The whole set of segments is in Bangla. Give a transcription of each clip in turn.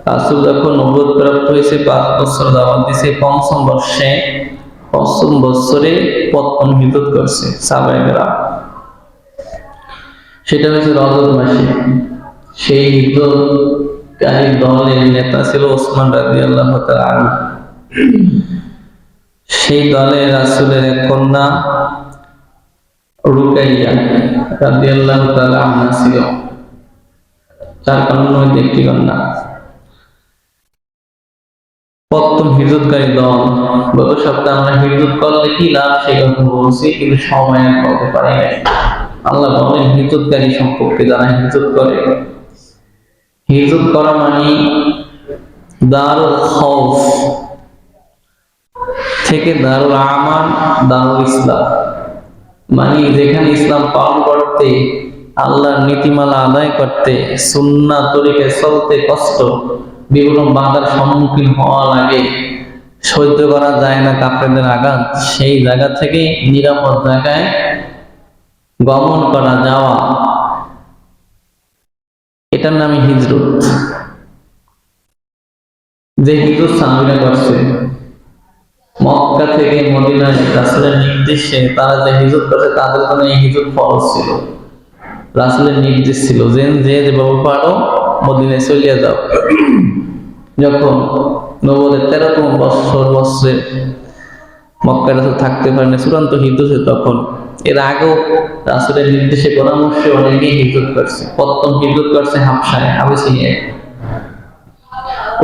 রাসূল যখন নবুয়ত প্রাপ্ত হয়েছে 5 বছর দাওয়াত দিয়েছে, পঞ্চম বছরে প্রথম হিজরত করছে সাহাবায়েরা। সেটা হচ্ছে রজব মাসে। সেই হিজরতকারী দলের নেতা ছিল ওসমান রাদিয়াল্লাহু তাআলা আনহু। সেই দলে রাসূলের এক কন্যা রুকাইয়া রাদিয়াল্লাহু তাআলা আনহা ছিল। 4 কন্যার মধ্যে একটি কন্যা। প্রথম হিজরতকারী দল। গত সপ্তাহে আমরা হিজরত করলে কি লাভ সেই কথা বলছি, কিন্তু সময় আর বলতে পারি নাই। আল্লাহ বলেন হিজরতকারী সম্পর্কে, যারা হিজরত করে। হিজরত করা মানে দারুল খৌফ থেকে দারুল আমান, দারুল ইসলাম, মানে যেখানে ইসলাম পালন করতে, আল্লাহর নীতিমালা আদায় করতে, সুন্নাহ তরিকায় চলতে কষ্ট, বিভিন্ন বাধার সম্মুখীন হওয়া লাগে, সহ্য করা যায় না কাফেরদের আঘাত, সেই জায়গা থেকে নিরাপদ জায়গায় গমন করা যাওয়া, এটার নামই হিজরত। যে হিজরত সাহাবীরা করছে মক্কা থেকে মদিনায় রাসূলের নির্দেশে, তারা যে হিজরত করছে তাদের জন্য এই হিজরত ফরজ ছিল। রাসূলের নির্দেশ ছিল যে যেভাবে পারো মদিনায় চলে যাও। যখন নবুয়তের 13তম বছরে মক্কায় রাসূল থাকতে পারেন, চূড়ান্ত হিজরত, তখন এর আগেও রাসূলের নির্দেশে পরামর্শে অনেকেই হিজরত করছে। প্রথম হিজরত করছে হাবশায়, আবিসিনিয়ায়।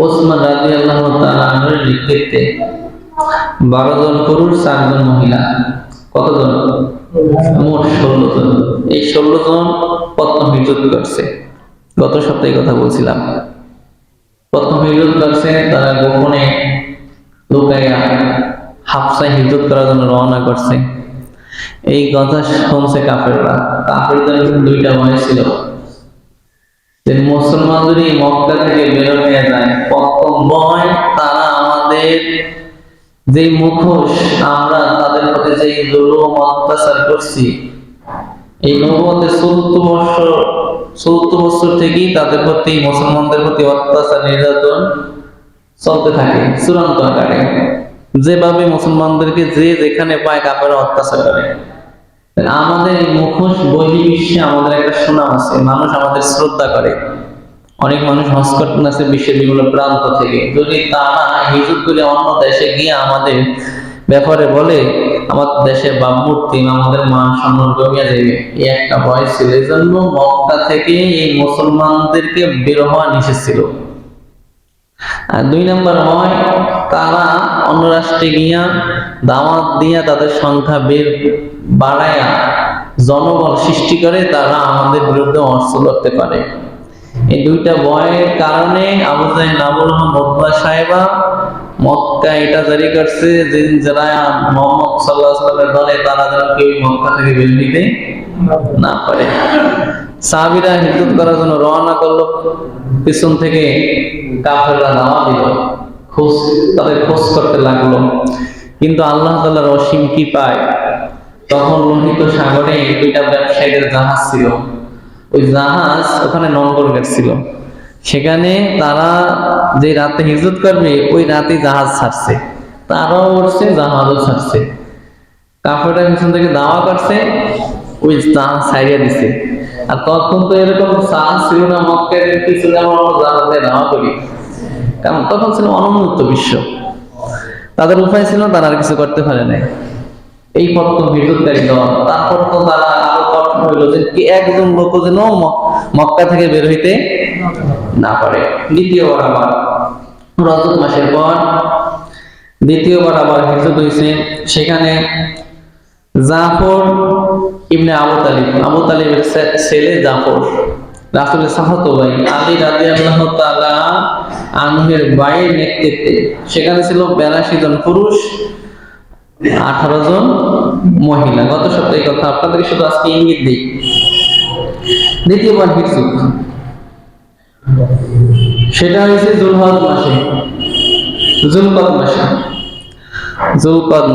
ওসমান রাদিয়াল্লাহু তাআলা আনহুর নেতৃত্বে 12 জন পুরুষ, 4 জন মহিলা, কতজন? মোট 16 জন। এই 16 জন প্রথম হিজরত করছে। গত সপ্তাহে কথা বলছিলাম। প্রথম হিজরত করছে, তারা গোপনে লুকাইয়া হাবশায় হিজরত করার জন্য রওনা করছে। এই কথা শুনছে কাফেররা। কাফেরদের দুইটা ভয় ছিল, যে মুসলমান যদি মক্কা থেকে বের হয়ে যায়, প্রথম ভয় তারা আমাদের যে মুখোশ, আমরা তাদের প্রতি যে জুলুম অত্যাচার করছি, এই নবুয়তের 74 বছর থেকেই তাদের প্রতি, মুসলমানদের প্রতি অত্যাচার নির্যাতন চলতে থাকে চূড়ান্ত আকারে। যেভাবে মুসলমানদেরকে যে যেখানে পায় কাফেররা অত্যাচার করে। আমাদের এই মুখোশ বহির্বিশ্বে আমাদের একটা সুনাম আছে, মানুষ আমাদের শ্রদ্ধা করে। অনেক মানুষ হজ করতে আসে বিশ্বের বিভিন্ন প্রান্ত থেকে। যদি তারা হিজরত করে অন্য দেশে গিয়ে আমাদের ব্যাপারে বলে, আমাদের দেশের ভাবমূর্তি, আমাদের মান সম্মান কমিয়ে যাবে, এই একটা ভয় ছিল। এই জন্য মক্কা থেকে এই মুসলমানদেরকে বের হওয়া নিষেধ ছিল। আর 2 নম্বর ভয়, তারা অন্য রাষ্ট্রে গিয়া দাওয়াত দিয়া তাদের সংখ্যা বাড়ায়া জনবল সৃষ্টি করে, তারা আমাদের বিরুদ্ধে অস্ত্র করতে পারে। এই দুইটা ভয়ের কারণে আবু জাহেল আবুল মুতওয়া সাহেবা মক্কা এটা জারি করছে যে যারা মুহাম্মদ সাল্লাল্লাহু আলাইহি ওয়াসাল্লামের দলে, তারা যেন কেউ মক্কা থেকে বের হইতে না পারে। সাহাবীরা হিজরত করার জন্য রওনা করলো, পিছন থেকে কাফেররা দাওয়া দিল, তাদের খোঁজ করতে লাগলো। কিন্তু আল্লাহ তাআলার অসীম কৃপায় তখন লোহিত সাগরে 2টা ব্যবসায়ীদের জাহাজ ছিল। ওই জাহাজ ওখানে নোঙর গেছিল। সেখানে তারা যে রাতে হিজরত করবে, ওই রাতে জাহাজ ছাড়ছে, তারাও উঠছে, জাহাজও ছাড়ছে। কাফেররা পিছন থেকে দাওয়া করছে, ওই জাহাজ ছাড়িয়ে দিছে। আর তখন তো এরকম জাহাজ ছিল না মক্কার পিছনে আমরা জাহাজে দাওয়া করি, কারণ তখন ছিল অনুন্নত বিশ্ব। তাদের উপায় ছিল, তারা আর কিছু করতে পারে নাই। এই প্রথম হিজরতকারী দল। তারপর তো তারা আরো কঠোর হইল যে একজন লোক যেন মক্কা থেকে বের হইতে না পারে। দ্বিতীয়বার আবার রজব মাসের পর দ্বিতীয়বার আবার হিজরত হয়েছে। সেখানে জাফর ইবনে আবু তালিবের ছেলে জাফর, রাসূলের চাচাতো ভাই আলী রাদিয়াল্লাহু তাআলা আনহুর ভাইয়ের নেতৃত্বে, সেখানে ছিল 82 জন পুরুষ, 18 জন মহিলা। গত সপ্তাহে কথা আপনাদেরকে শুধু আজকে ইঙ্গিত দিই। দ্বিতীয়বার হিজরত সেটা হয়েছে জুলহজ মাসে, জুলকদ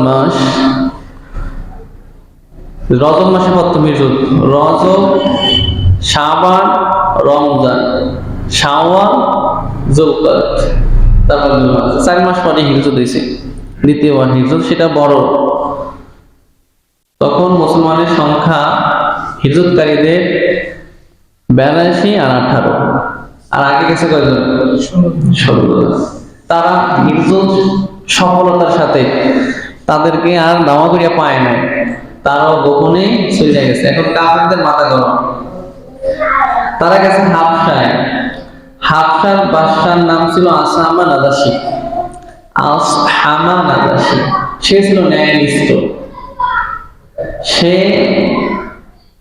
মাস, রজব মাসে প্রথম হিজরত। রজব, শাবান, রমজান, শাওয়াল, জুলকাদ, তারপর 4 মাস পরে হিজরত হয়েছে, দ্বিতীয়বার হিজরত, সেটা বড়। তখন মুসলমানের সংখ্যা হিজরতকারীদের 82 আর 18, আর আগে গেছে কয়জন? 16। তারা হিজরত সফলতার সাথে, তাদেরকে আর দাওয়া করিয়া পায় নাই, তারাও গোপনে চলে গেছে। এখন কাফেরদের মাথা গরম, তারা গেছে হাবশায়। হাবশার বাদশার নাম ছিল আসহামা নাজাশী। আসহামা নাজাশী, সে ছিল ন্যায়নিষ্ঠ, সে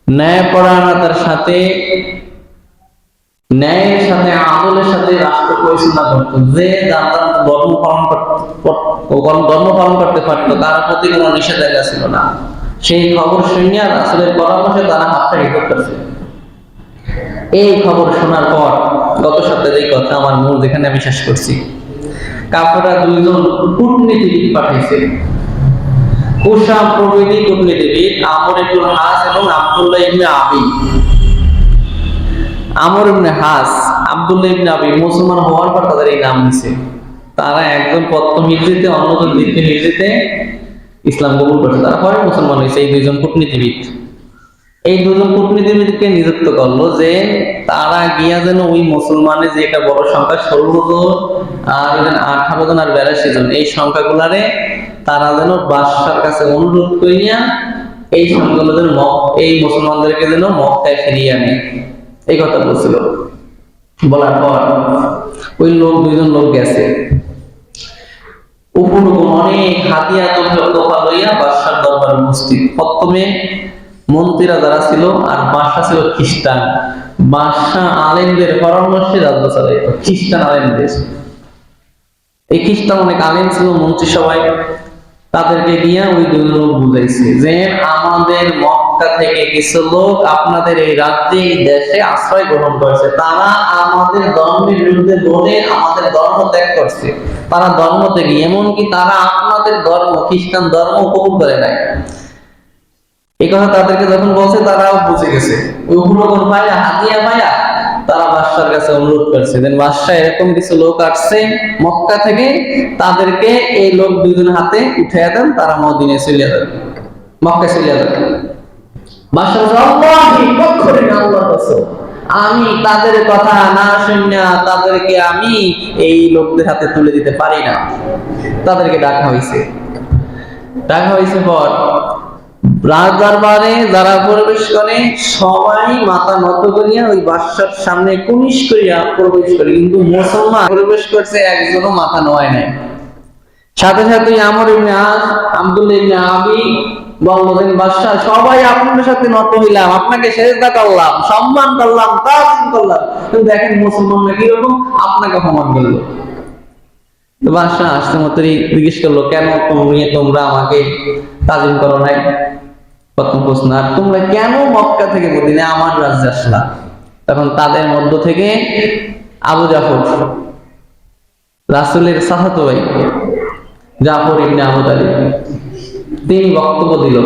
ন্যায়পরায়ণতার সাথে, ন্যায়ের সাথে, আদলের সাথে রাষ্ট্র পরিচালনা করত। যে ধর্ম পালন করতে পারত, তার প্রতি কোনো নিষেধাজ্ঞা ছিল না। সেই খবর শুনিয়া রাসূলের পরামর্শে তারা হাবশা হিজরত করছে। এই খবর শোনার পর, গত সপ্তাহে এই কথা আমার মূল যেখানে আমি শেষ করছি, কাফেররা 2 জন কূটনীতিবিদ পাঠাইছে, কুশাম প্রভৃতি কূটনীতিবিদ, আমর ইবনে হাস এবং আব্দুল্লাহ ইবনে আবি। আমর ইবনে হাস, আব্দুল্লাহ ইবনে আবি মুসলমান হওয়ার পর তাদের এই নাম দিয়েছে। তারা একজন প্রথম হিজরিতে, অন্যজন দ্বিতীয় হিজরিতে ইসলাম কবুল করছে, তারা পরে মুসলমান হয়েছে। এই 2 জন কূটনীতিবিদ, এই 2 জন কূটনীতিবিদকে নিযুক্ত করলো যে তারা গিয়া যেন ওই মুসলমানের যে একটা বড় সংখ্যা 16 জন আর 18 জন আর 82 জন, এই সংখ্যাগুলারে তারা যেন বাদশার কাছে অনুরোধ করিয়া এই সংখ্যাগুলো যেন এই মুসলমানদেরকে যেন মক্কায় ফিরিয়ে আনে, এই কথা বলছিল। বলার পর ওই 2 জন লোক গেছে, উপরকম অনেক হাতিয়া তোফা লইয়া বাদশার দরবারে উপস্থিত। প্রথমে মন্ত্রীরা যারা ছিল, আর বাদশা ছিল খ্রিস্টান, বাদশা আলেমদের পরামর্শে রাজ্য চালাইত, খ্রিস্টান আলেমদের। এই খ্রিস্টান অনেক আলেম ছিল মন্ত্রী সবাই, তাদেরকে দিয়া ওই 2 লোক বুঝাইছে যে আমাদের মক্কা থেকে কিছু লোক আপনাদের এই রাজ্যে, এই দেশে আশ্রয় গ্রহণ করেছে, তারা আমাদের ধর্মের বিরুদ্ধে বলে আমাদের ধর্ম ত্যাগ করছে। তারা ধর্ম থেকে, এমনকি তারা আপনাদের ধর্ম, খ্রিস্টান ধর্ম কবুল করে নাই। এই কথা তাদেরকে যখন বলছে, তারাও বুঝে গেছে। ওই উপলক্ষণ পাইয়া, হাতিয়া পাইয়া তারা বাদশার কাছে অনুরোধ করছে, দেন বাদশা এরকম কিছু লোক আসছে মক্কা থেকে, তাদেরকে এই লোক 2 জন হাতে উঠাইয়া দেন, তারা মদিনায় চলে যাবে, মক্কায় চলে যাবে। বাদশা বলছে, আল্লাহি পক্ষরে আল্লাহর কসম, আমি তাদের কথা না শুনিয়া তাদেরকে আমি এই লোকদের হাতে তুলে দিতে পারি না। তাদেরকে ডাকা হয়েছে। পর রাজদরবারে যারা প্রবেশ করে সবাই মাথা নত করিয়া ওই বাদশার সামনে কুনিশ করিয়া প্রবেশ করে, কিন্তু মুসলমান প্রবেশ করছে, একজনও মাথা নোয়ায় নাই। সাথে সাথে আমর ইবনে আস, আব্দুল্লাহ ইবনে আবি বললেন, বাদশা সবাই আপনার সাথে নত হইলাম, আপনাকে সেজদা করলাম, সম্মান করলাম, তাজিম করলাম, কিন্তু দেখেন মুসলমানরা কিরকম আপনাকে অপমান করলো। তো বাদশা আসতে মাত্রই জিজ্ঞেস করলো, কেন তোমরা আমাকে তাজিম করো নাই? প্রথম প্রশ্ন, আর তোমরা কেন মক্কা থেকে মদিনায় আমার রাজ্যে আসলা? তখন তাদের মধ্য থেকে আবু জাফর, রাসূলের চাচাতো ভাই জাফর ইবনে আবু তালিব, তিনি বক্তব্য দিল,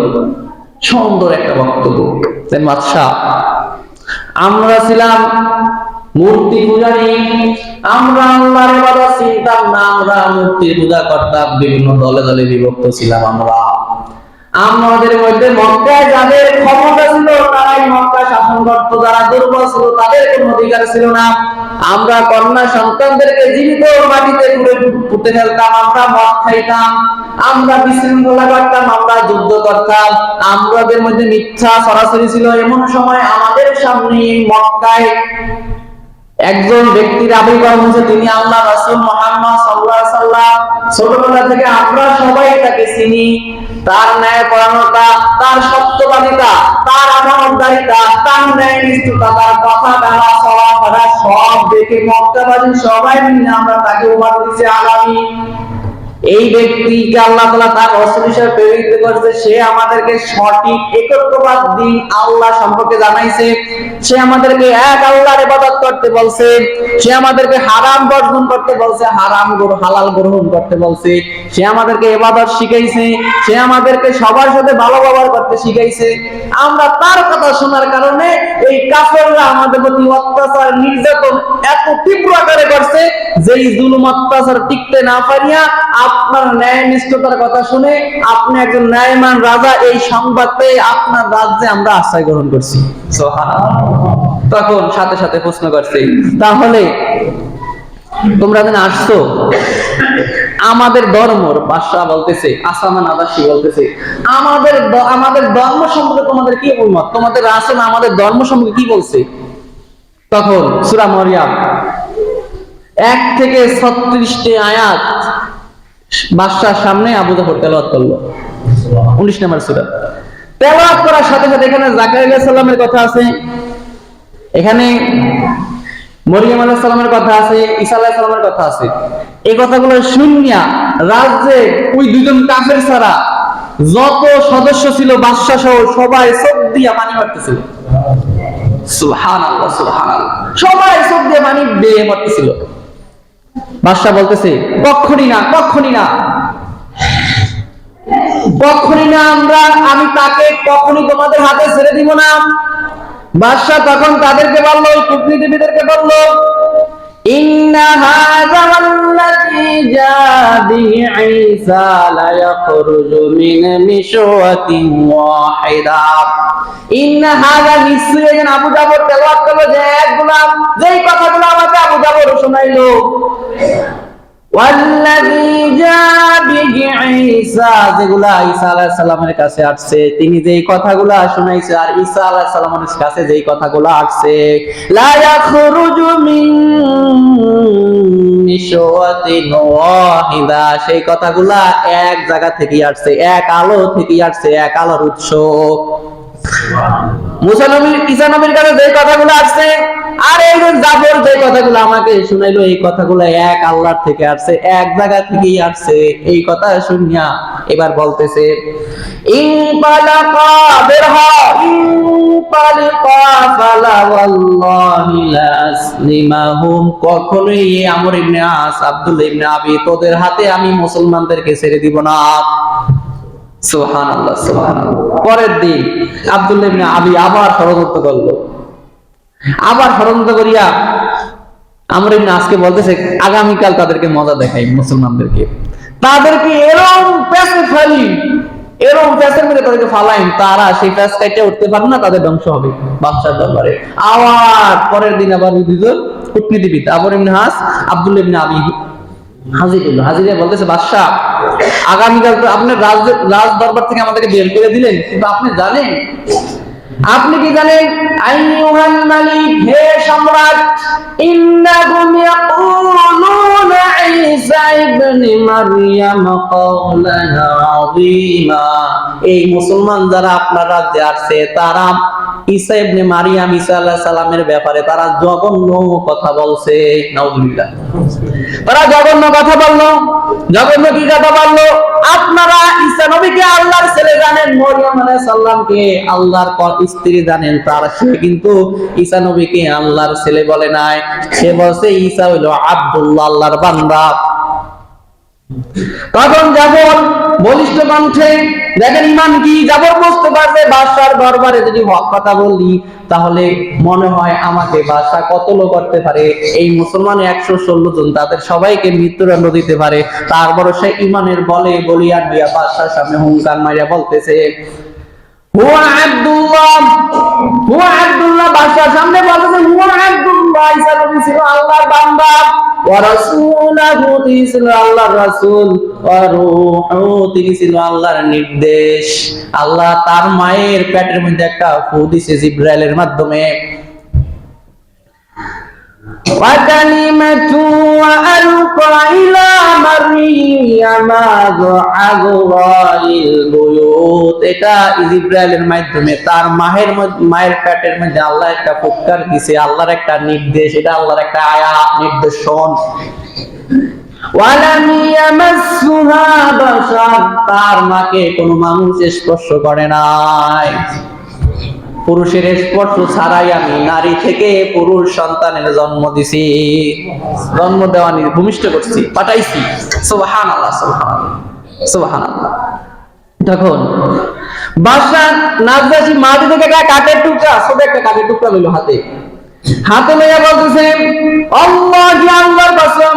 সুন্দর একটা বক্তব্য। বাদশা, আমরা ছিলাম মূর্তি পূজারী, আমরা আল্লাহর ইবাদত চিনতাম না, আমরা মূর্তি পূজা করতাম, বিভিন্ন দলে দলে বিভক্ত ছিলাম। আমাদের মধ্যে মক্কায় যাদের ক্ষমতা ছিল তারাই মক্কা শাসন করত, যারা দুর্বল ছিল তাদের কোনো অধিকার ছিল না। আমরা কন্যা সন্তানদেরকে জীবিত মাটিতে পুঁতে ফেলতাম, আমরা মদ খাইতাম, আমরা বিশৃঙ্খলা করতাম, আমরা যুদ্ধ করতাম, আমাদের মধ্যে মিথ্যা সরাসরি ছিল। এমন সময় আমাদের সামনে মক্কায় একজন ব্যক্তির আবির্ভাব হয়েছে, তিনি আল্লাহ রাসূল মুহাম্মদ সাল্লাল্লাহু আলাইহি ওয়াসাল্লাম। ছোটবেলা থেকে আমরা সবাই তাকে চিনি, তার ন্যায়পরায়ণতা, তার সত্যবাদিতা, তার আমানতদারিতা, তার ন্যায়নিষ্ঠতা, তার কথা বলা, চলাফেরা সব দেখে মক্কাবাসী সবাই মিলে আমরা তাকে উপাধি দিয়েছি আলামী। এই ব্যক্তিকে আল্লাহ তাআলা তার রাসূল হিসেবে প্রেরিত করেছে, সে আমাদেরকে সঠিক একত্ববাদ দ্বীন আল্লাহ সম্পর্কে জানাইছে, সে আমাদেরকে এক আল্লাহর ইবাদত করতে বলছে, সে আমাদেরকে হারাম বর্জন করতে বলছে, হালাল গ্রহণ করতে বলছে, সে আমাদেরকে ইবাদত শিখাইছে, সে আমাদেরকে সবার সাথে ভালো ব্যবহার করতে শিখাইছে। আমরা তার কথা শোনার কারণে এই কাফেররা আমাদের প্রতি অত্যাচার, নির্যাতন এত তীব্র আকারে করছে যেই জুলুম অত্যাচার টিকতে না পারিয়া আপনার ন্যায়নিষ্ঠতার কথা শুনে আপনি একজন ন্যায়মান রাজা এই সংবাদ পেয়ে আপনার রাজ্যে আমরা আশ্রয় গ্রহণ করছি। সুবহানাল্লাহ। তখন সাথে সাথে প্রশ্ন করছে, তাহলে তোমরা যেন আসছো আমাদের ধর্মর বাদশাহ বলতেছে, আসামান আদাসী বলতেছে, আমাদের ধর্ম সম্পর্কে তোমাদের কি অভিমত, তোমাদের রাসূল আমাদের ধর্ম সম্পর্কে কি বলছে? তখন সূরা মরিয়ম 1 থেকে 36টি আয়াত বাদশার সামনে আবু জাফর তেলাওয়াত করলো। 19 নম্বর সূরা তেলাওয়াত করার সাথে সাথে এখানে জাকারিয়া আলাইহিস সালামের কথা আছে, এখানে মরিয়ম আলাইহিস সালামের কথা আছে, ঈসা আলাইহিস সালামের কথা আছে। এই কথাগুলো শুনিয়া রাজ্যে ওই দুজন কাফের ছাড়া যত সদস্য ছিল বাদশা সহ সবাই চোখ দিয়া পানি মারতেছিল। সুবহানাল্লাহ সুবহানাল্লাহ, সবাই চোখ দিয়ে পানি বেয়ে মারতেছিল। বাদশা বলতেছে, কখনই না, কখনই না, কখনই না, আমি তাকে কখনই তোমাদের হাতে ছেড়ে দিব না। বাদশা তখন তাদেরকে বলল, ওই কূটনীতিবিদদেরকে বলল, ইন্না হাযা আল্লাযী জাআ বিহি ঈসা লা ইয়াখরুজু মিন মিশওয়াতিন ওয়াহিদা। ইন্না হাযা, নিশ্চয়ই আবু জাফর তেলাওয়াত করলো যে একগুলাম যেই কথাগুলো আমাকে আবু জাফর শোনাইলো, ওয়াল্লাযী জাআ বিহি ঈসা, যেগুলা ঈসা আলাইহিস সালামের কাছে আসছে, তিনি যেই কথাগুলো শুনাইছে, আর ঈসা আলাইহিস সালামের কাছে যেই কথাগুলো আসছে, লা ইয়াখরুজু মিন মিশওয়াতিন ওয়াহিদা, সেই কথাগুলো এক জায়গা থেকে আসছে, এক আলো থেকে আসছে, এক আলোর উৎস। মুসা নবী, ঈসা নবীর কাছে যে কথাগুলো আসছে, আর এই যে জাফর যে কথাগুলো আমাকে শুনাইলো, এই কথাগুলো এক আল্লাহর থেকে আসছে, এক জায়গা থেকেই আসছে। এই কথা শুনিয়া এবার বলতেছে, ইনতালাকা বিরহা ইনতালিকা ফালা ওয়াল্লাহি লা আসলিমাহুম, কখনোই এই আমর ইবনে আস, আব্দুল্লাহ ইবনে আবি তোদের হাতে আমি মুসলমানদেরকে ছেড়ে দিব না। সুবহানাল্লাহ সুবহানাল্লাহ। পরের দিন আব্দুল্লাহ ইবনে আবি আবার ষড়যন্ত্র করলো, আবার ষড়যন্ত্র করিয়া আমর ইবনে আসকে বলতেছে, আগামীকাল তাদেরকে মজা দেখাই মুসলমানদেরকে, তাদেরকে এরকম প্যাসে ফেলি, এরকম প্যাসের মধ্যে তাদেরকে ফালাইন, তারা সেই প্যাস কাইটে উঠতে পারবে না, তাদের ধ্বংস হবে বাদশার দরবারে। আবার পরের দিন আবার দুজন কূটনীতিবিদ আমর ইবনে আস, আব্দুল্লাহ ইবনে আবি হাজির হলো। হাজিরে বলতেছে, বাদশা আগামীকাল তো আপনি রাজ দরবার থেকে আমাদেরকে বের করে দিলেন, কিন্তু আপনি জানেন, আপনি কি জানেন, আইয়ুহাল মালিক, হে সম্রাট, ইন্নাহুম ইয়াকুলুনা ঈসা ইবনে মারইয়াম কাওলান আযীমা, এই মুসলমান যারা আপনার রাজ্যে আসছে তারা ঈসা ইবনে মারইয়াম, ঈসা আলাইহিস সালামের ব্যাপারে তারা জঘন্য কথা বলছে। নাউযুবিল্লাহ, তারা জঘন্য কথা বললো। জঘন্য কি কথা বললো? আপনারা ঈসা নবীকে আল্লাহর ছেলে জানেন, মরিয়ম আলাইহিস সালামকে আল্লাহর স্ত্রী জানেন, তার সে কিন্তু ঈসা নবীকে আল্লাহর ছেলে বলে নাই, সে বলছে ঈসা হইল আব্দুল্লাহ, আল্লাহর বান্দা। তখন জাফর বলিষ্ঠ কণ্ঠে, দেখেন ইমান কি, জাফর বুঝতে পারছে বাদশার দরবারে যদি হক কথা বলি তাহলে মনে হয় আমাকে বাদশা কতল করতে পারে, এই মুসলমান 116 জন তাদের সবাইকে মৃত্যুদণ্ড দিতে পারে। তারপর সে ইমানের বলে বলিয়ান দিয়া বাদশার সামনে হুঙ্কার মারিয়া বলতেছে, হুয়া আব্দুল্লাহ, হুয়া আব্দুল্লাহ, বাদশার সামনে বলতেছে হুয়া আব্দুল্লাহ, ঈসা নবী ছিল আল্লাহর বান্দা, ওয়া রাসূলুহু, তিনি ছিল আল্লাহর রাসূল, ওয়া রূহু, তিনি ছিল আল্লাহর নির্দেশ। আল্লাহ তার মায়ের পেটের মধ্যে একটা ফু দিয়েছে জিবরাইলের মাধ্যমে। ওয়া কালিমাতু ওয়া আলকা ইলা মারইয়াম আযরাইল বুয়ুত, এটা জিবরাইলের মাধ্যমে তার মায়ের পেটের মধ্যে আল্লাহ একটা ফুৎকার দিয়েছে, আল্লাহর একটা নির্দেশ, এটা আল্লাহর একটা আয়াত নির্দেশন। ওয়ালাম ইয়ামাসসুহা বাশার, তার মাকে কোনো মানুষ স্পর্শ করে নাই। পুরুষের স্পর্শ ছাড়াই আমি নারী থেকে পুরুষ সন্তানের জন্ম দিছি, জন্ম দেওয়া ভূমিষ্ঠ করছি, পাঠাইছি। সুবহানাল্লাহ সুবহানাল্লাহ সুবহানাল্লাহ। তখন বাদশা নাজরাশি মাটি থেকে একটা কাঠের টুকরা, ছোট একটা কাঠের টুকরা লইল হাতে, হাতে লইয়া বলতেছে, আল্লাহি, আল্লাহর কসম,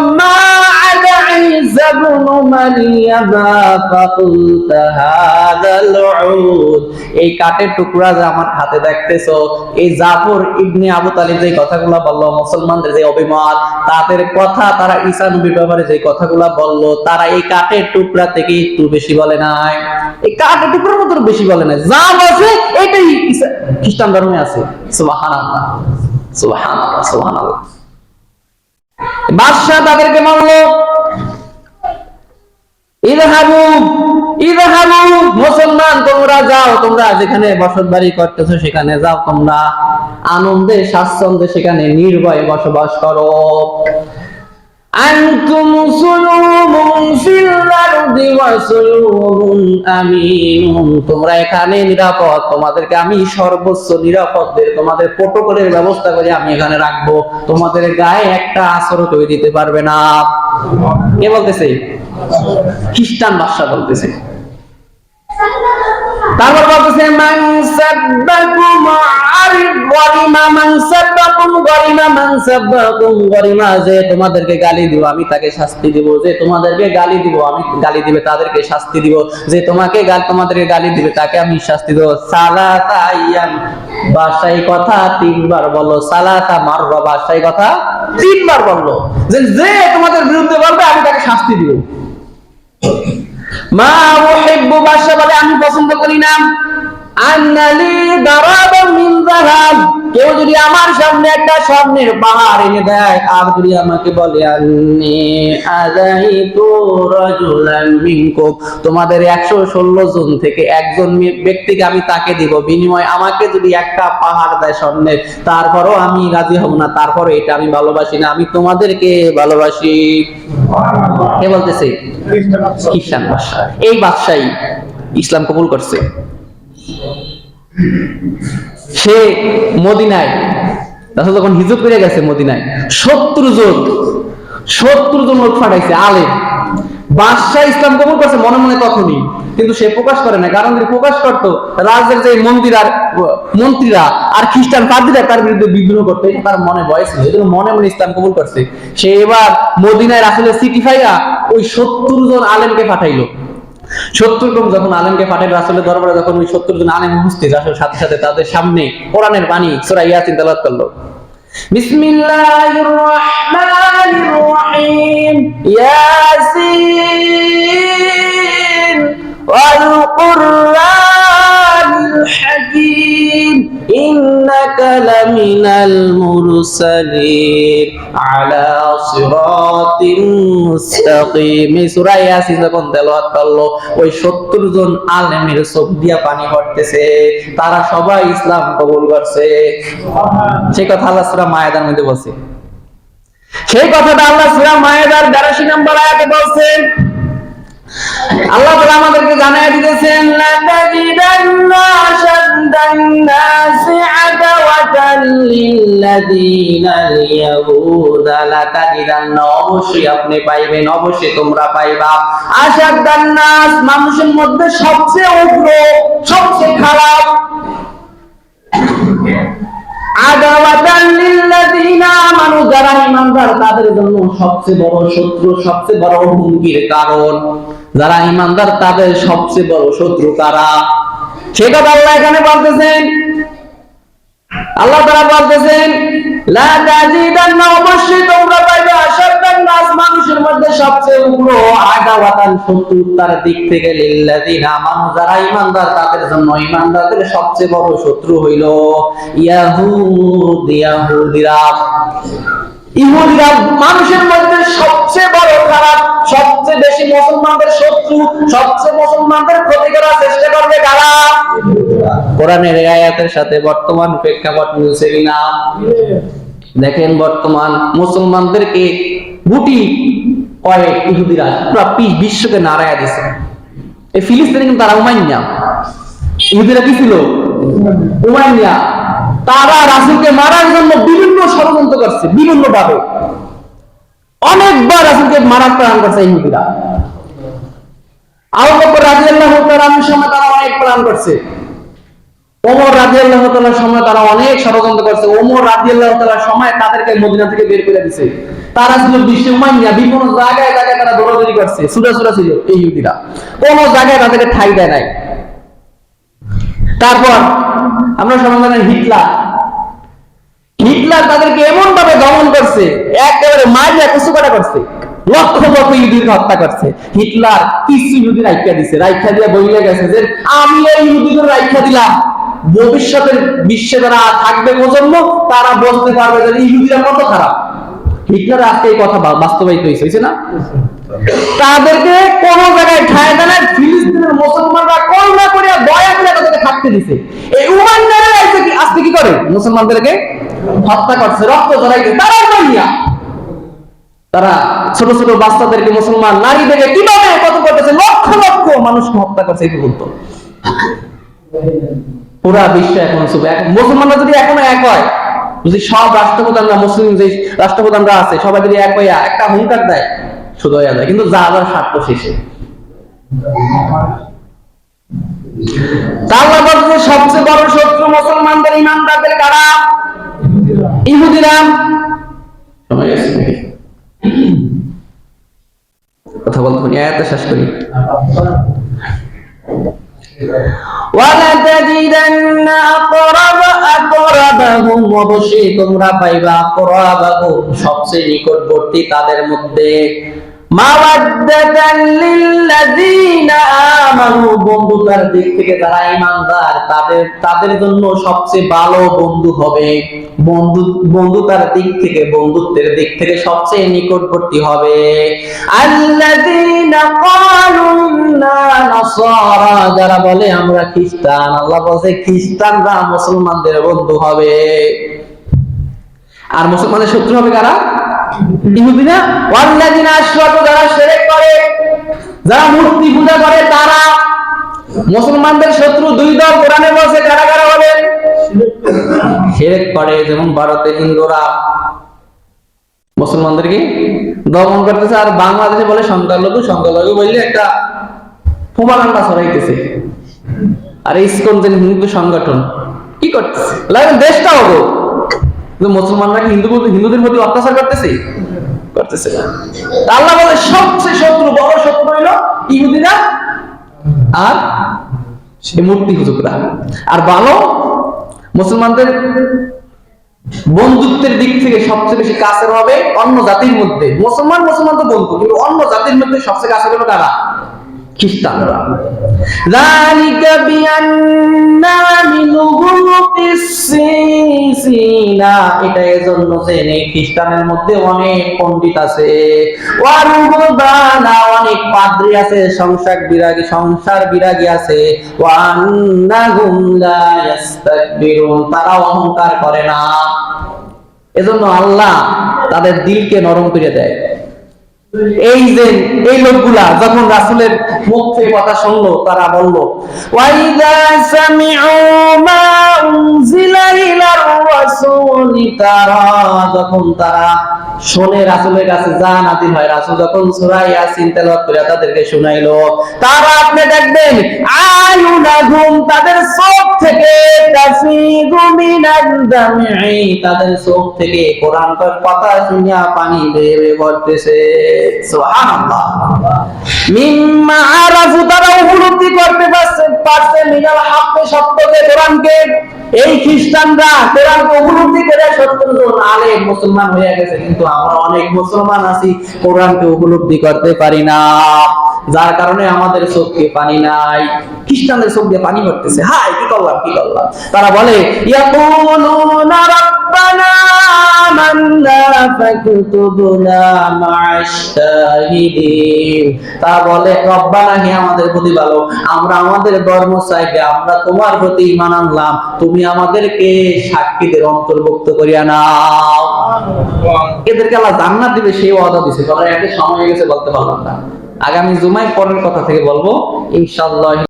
اليدا فقلت هذا العود এই কাঠের টুকরা যে আমার হাতে দেখতেছো, এই জাফর ইবনে আবু তালিব যে কথাগুলো বললো, মুসলমানদের যে অভিমত, তাদের কথা, তারা ঈসা নবীর ব্যাপারে যে কথাগুলো বললো, তারা এই কাঠের টুকরা থেকে একটু বেশি বলে নাই, এই কাঠের টুকরার মতো বেশি বলে নাই, যা বলছে এটাই খ্রিস্টান ধর্মে আছে। সুবহানাল্লাহ, সুবহানাল্লাহ, সুবহানাল্লাহ। বাদশা তাদেরকে মানলো, ইযহাবু ইযহাবু, মুসলমান তোমরা যাও, তোমরা যেখানে বসত বাড়ি করতেছো সেখানে যাও, তোমরা আনন্দে স্বাচ্ছন্দ্যে সেখানে নির্ভয়ে বসবাস করো। আনতুম সুলুমুন ফিল আরদি ওয়া সুলুমুন আমিনুন, তোমরা এখানে নিরাপদ, তোমাদেরকে আমি সর্বোচ্চ নিরাপদ দিয়ে তোমাদের প্রটোকলের ব্যবস্থা করে আমি এখানে রাখবো, তোমাদের গায়ে একটা আঁচড়ও কেউ দিতে পারবে না। কে বলতেছে? খ্রিস্টান বাদশা বলতেছে। তারপর বলতেছে মান সাব্বাকুম গরিমা, মান সাব্বাকুম গরিমা, মান সাব্বাকুম গরিমা, যে তোমাদেরকে গালি দিব আমি তাকে শাস্তি দিব, যে তোমাদেরকে গালি দিব আমি গালি দিবে তাদেরকে শাস্তি দিব, যে তোমাদেরকে গালি দিবে তাকে আমি শাস্তি দেব। সালাতা আইয়াম, বাদশাহী কথা 3 বার বললো। সালাতা মাররা, বাদশাহী কথা 3 বার বললো, যে তোমাদের বিরুদ্ধে বলবে আমি তাকে শাস্তি দিব। মা উহিব্বু, বাদশা বলে আমি পছন্দ করি না, আন্নালি দারাবাম মিন যাহাব, কেউ যদি আমার সামনে একটা স্বর্ণের পাহাড় এনে দেয় আর যদি আমাকে বলে আন্নী আযাইতু রাজুলান মিনকুম, তোমাদের 116 জন থেকে একজন ব্যক্তিকে আমি তাকে দিব, বিনিময়ে আমাকে যদি একটা পাহাড় দেয় স্বর্ণের, তারপরও আমি রাজি হব না, তারপরও এটা আমি ভালোবাসি না, আমি তোমাদেরকে ভালোবাসি। কে বলতেছে? খ্রিস্টান বাদশা। এই বাদশাই ইসলাম কবুল করছে। সে মদিনায় রাসূল যখন হিজরত করে গেছে মদিনায় 70 জন লোক পাঠাইছে আলেম। বাদশা ইসলাম কবুল করছে মনে মনে তখনই, কিন্তু সে প্রকাশ করে না, কারণ যদি প্রকাশ করতো রাজের যে মন্ত্রীরা আর খ্রিস্টান পাদ্রীরা তার বিরুদ্ধে বিদ্রোহ করতে, তার মনে ভয় ছিল, এজন্য মনে মনে ইসলাম কবুল করছে। সে এবার মদিনায় রাসূলের চিঠি পাইয়া ওই 70 জন আলেমকে পাঠাইলো। 70 জন যখন আলেমকে পাঠাইল রাসূলের দরবারে, যখন ওই 70 জন আলেম উপস্থিত, রাসূল সাথে সাথে তাদের সামনে কোরআনের বাণী সূরা ইয়াসিন তেলাওয়াত করলো। বিসমিল্লাহির রহমানির রহিম, ইয়াসিন ওয়াল কুরআনিল হাকীম, ইন্নাকা লামিনাল মুরসালিন আলা সিরাতিন মুস্তাকিম। এই সূরা ইয়াসিন যখন তেলাওয়াত করলো, ওই 70 জন আলেমের চোখ দিয়া পানি পড়তেছে, তারা সবাই ইসলাম কবুল করছে। সেই কথা আল্লাহ সূরা মায়েদার মধ্যে বলছে, সেই কথাটা আল্লাহ সূরা মায়েদার 82 নম্বর আয়াতে বলছেন। আল্লাহ তাআলা আমাদেরকে জানায় দিতেছেন, লা তাজিদান্না আশাদ্দান নাসি আদাওয়াতান লিল্লাযীনাল ইয়াহুদা, লা তাজিদান্না, অবশ্যই আপনি পাইবেন, অবশ্যই তোমরা পাইবা, আশাদ্দান নাস, মানুষের মধ্যে সবচেয়ে উগ্র, সবচেয়ে খারাপ, আদাওয়াতান লিল্লাযীনা আমানু, যারা ঈমানদার তাদের জন্য সবচেয়ে বড় শত্রু, সবচেয়ে বড় হুমকির কারণ। যারা ঈমানদার তাদের সবচেয়ে বড় শত্রু কারা? সেটা আল্লাহ এখানে বলতেছেন। আল্লাহ তাআলা বলতেছেন, লা তাজিদান্না, অবশ্যই তোমরা পাইবে, আশাদ্দান নাস, মানুষের মধ্যে সবচেয়ে উগ্র, আদাওয়াতান, শত্রুতার দিক থেকে, লিল্লাযীনা আমানু, যারা ঈমানদার তাদের জন্য, ঈমানদারদের সবচেয়ে বড় শত্রু হইল ইহুদিরা। ইহুদিরা মানুষের মধ্যে সবচেয়ে বড় খারাপ, সবচেয়ে বেশি মুসলমানদের শত্রু, সবচেয়ে মুসলমানদের ক্ষতি করার চেষ্টা করবে কারা? কোরআনের এই আয়াতের সাথে বর্তমান প্রেক্ষাপট মিলছে কিনা? দেখেন, বর্তমান মুসলমানদেরকে গুটি কয়েক ইহুদিরা পুরো বিশ্বকে নাড়াইয়া দিছে। এই ফিলিস্তিনে কিন্তু তারা উমাইয়া, ইহুদিরা কি ছিল? উমাইয়া। তারা রাসূলকে মারার জন্য বিভিন্ন ষড়যন্ত্র করছে, বিভিন্ন ভাবে অনেকবার রাসূলকে মারার প্ল্যান করছে ইহুদিরা। আবু বকর রাদিয়াল্লাহু তাআলার সময় তারা অনেক প্ল্যান করছে, ওমর রাদিয়াল্লাহু তাআলার সময় তারা অনেক ষড়যন্ত্র করছে, ওমর রাদিয়াল্লাহু তাআলার সময় তাদেরকে মদিনা থেকে বের করে দিয়েছে। তারা ছিল বিশ্বে উমাইয়া, বিভিন্ন জায়গায় জায়গায় তারা দৌড়াদৌড়ি করছে, ছুটাছুটা ছিল এই ইহুদিরা, কোন জায়গায় তাদেরকে ঠাঁই দেয় নাই। তারপর আমরা সবাই জানেন হিটলার, হিটলার তাদেরকে এমন ভাবে দমন করছে, একেবারে মারিয়া কুচুকাটা করছে, লক্ষ লক্ষ ইহুদিকে হত্যা করছে। হিটলার কিছু ইহুদি রাইখা দিছে, রাইখা দিয়ে বইলে গেছে যে আমি এই ইহুদিদের রাইখা দিলাম, ভবিষ্যতের বিশ্বে যারা থাকবে প্রজন্ম তারা বুঝতে পারবে যে ইহুদিরা কত খারাপ। হিটলার আজকে এই কথা বাস্তবায়িত হয়েছে না? তাদেরকে কোন জায়গায় ঠাঁই দেয় না, ফিলিস্তিনের মুসলমানরা করুণা করিয়া দয়া করে তাদেরকে থাকতে দিছে। এই উমাইয়ারা আজকে কি করে? মুসলমানদেরকে হত্যা করছে, রক্ত ঝরাইছে। তারা উমাইয়া, তারা ছোট ছোট বাচ্চাদেরকে, মুসলমান নারীদেরকে কিভাবে কত করতেছে, লক্ষ লক্ষ মানুষকে হত্যা করছে। এই পর্যন্ত পুরা বিশ্ব এখন মুসলমানরা যদি এখনো এক হয়, যদি সব রাষ্ট্রপ্রধানরা, মুসলিম যে রাষ্ট্রপ্রধানরা আছে সবাই যদি এক হইয়া একটা হুঙ্কার দেয়, শুধু হয়ে যায়। কিন্তু যা আবার স্বার্থ শেষে সবচেয়ে বড় শত্রু মুসলমানদের, ইমানদারদের কারা? ইহুদিরা। কথা বলতে আয়াতটা শেষ করি। وَلَتَجِدَنَّ أَقْرَبَهُمْ, অবশ্যই তোমরা পাইবা আকরাবাহুম, সবচেয়ে নিকটবর্তী তাদের মধ্যে, মাওয়াদ্দাতান লিল্লাযীনা আমানু, বন্ধুতার দিক থেকে যারা ঈমানদার তাদের জন্য সবচেয়ে ভালো বন্ধু হবে। বন্ধুতার দিক থেকে, বন্ধুত্বের দিক থেকে সবচেয়ে নিকটবর্তী হবে আল্লাযীনা ক্বালু ইন্না নাসারা, যারা বলে আমরা খ্রিস্টান। আল্লাহ বলে খ্রিস্টানরা মুসলমানদের বন্ধু হবে। আর মুসলমানদের শত্রু হবে কারা? ইহুদিরা। ওয়াল্লাযীনা আশরাকু, যারা শিরক করে, যারা মূর্তি পূজা করে, তারা মুসলমানদের শত্রু। দুই দল কোরআনে বলছে, কারা কারা হবে? শিরক করে, যেমন ভারতে হিন্দুরা মুসলমানদেরকে দমন করতেছে, আর বাংলাদেশে বলে সংখ্যালঘু, সংখ্যালঘু বললে একটা প্রোপাগান্ডা ছড়াইতেছে। আর ইসকন যে হিন্দু সংগঠন কি করতেছে, দেশটা হবো, মুসলমানরা কি হিন্দুদের প্রতি অত্যাচার করতেছে না। আল্লাহ বলে সবচেয়ে শত্রু, বড় শত্রু হইল ইহুদিরা আর মূর্তি পূজকরা। আর ভালো মুসলমানদের বন্ধুত্বের দিক থেকে সবচেয়ে বেশি কাছের হবে অন্য জাতির মধ্যে। মুসলমান তো বন্ধু, কিন্তু অন্য জাতির মধ্যে সবচেয়ে কাছের হলো কারা? খ্রিস্টানরা। যালিকা বিআন্না মিনহুম কিসসিনা, এটা এজন্য যে খ্রিস্টানের মধ্যে অনেক পণ্ডিত আছে, ওয়া রুহবানা, অনেক পাদ্রী আছে, সংসার বিরাগী আছে, ওয়া আন্নাহুম লা ইস্তাকবিরুন, তারা অহংকার করে না। এজন্য আল্লাহ তাদের দিলকে নরম করে দেয়। এই যে এই লোকগুলা যখন রাসূলের মুখ থেকে কথা শুনলো, তারা বলল, ওয়াইদা সামিউ মা উনজিলা ইলার রাসূলি তারা, যখন তারা শুনে রাসূলের কাছে যা নাযিল হয়, রাসূল যখন সূরা ইয়াসিন তেলাওয়াত করে তাদেরকে শুনাইলো, তারা আপনি দেখবেন আয়ুনাহুম, তাদের চোখ থেকে, তাফিদু মিনাদ দাম'i, তাদের চোখ থেকে কোরআনের কথা শুনিয়া পানি বেয়ে বেয়ে পড়তেছে। সুবহানাল্লাহ। মিম্মা আরাফু, তারা উপলব্ধি করতে পারছে মিনাল হক, সত্যকে, কোরআনকে। এই খ্রিস্টানরা কোরআনকে উপলব্ধি করে 70 জন আলেম মুসলমান হয়ে গেছে, কিন্তু আমরা অনেক মুসলমান আছি কোরআনকে উপলব্ধি করতে পারি না, যার কারণে আমাদের চোখে পানি নাই। খ্রিস্টানদের চোখ দিয়ে পানি পড়তেছে। হাই, কি করলাম। তারা বলে ইয়াকুলুনা রাব্বানা আমান্না ফাকুতুবনা মা'আশ শাহিদিন, তা বলে রব্বানা, হে আমাদের প্রতিপালক, আমরা আমাদের ধর্ম চাইবে, আমরা তোমার প্রতি ঈমান আনলাম, তুমি আমাদেরকে সাক্ষীদের অন্তর্ভুক্ত করিয়া নাও। এদেরকে আল্লাহ জান্নাত দিবে সেই ওয়াদা দিয়েছে। তবে একটা সময় হয়ে গেছে, বলতে পারলাম না। আগামী জুমায় পরের কথা থেকে বলবো ইনশাআল্লাহ।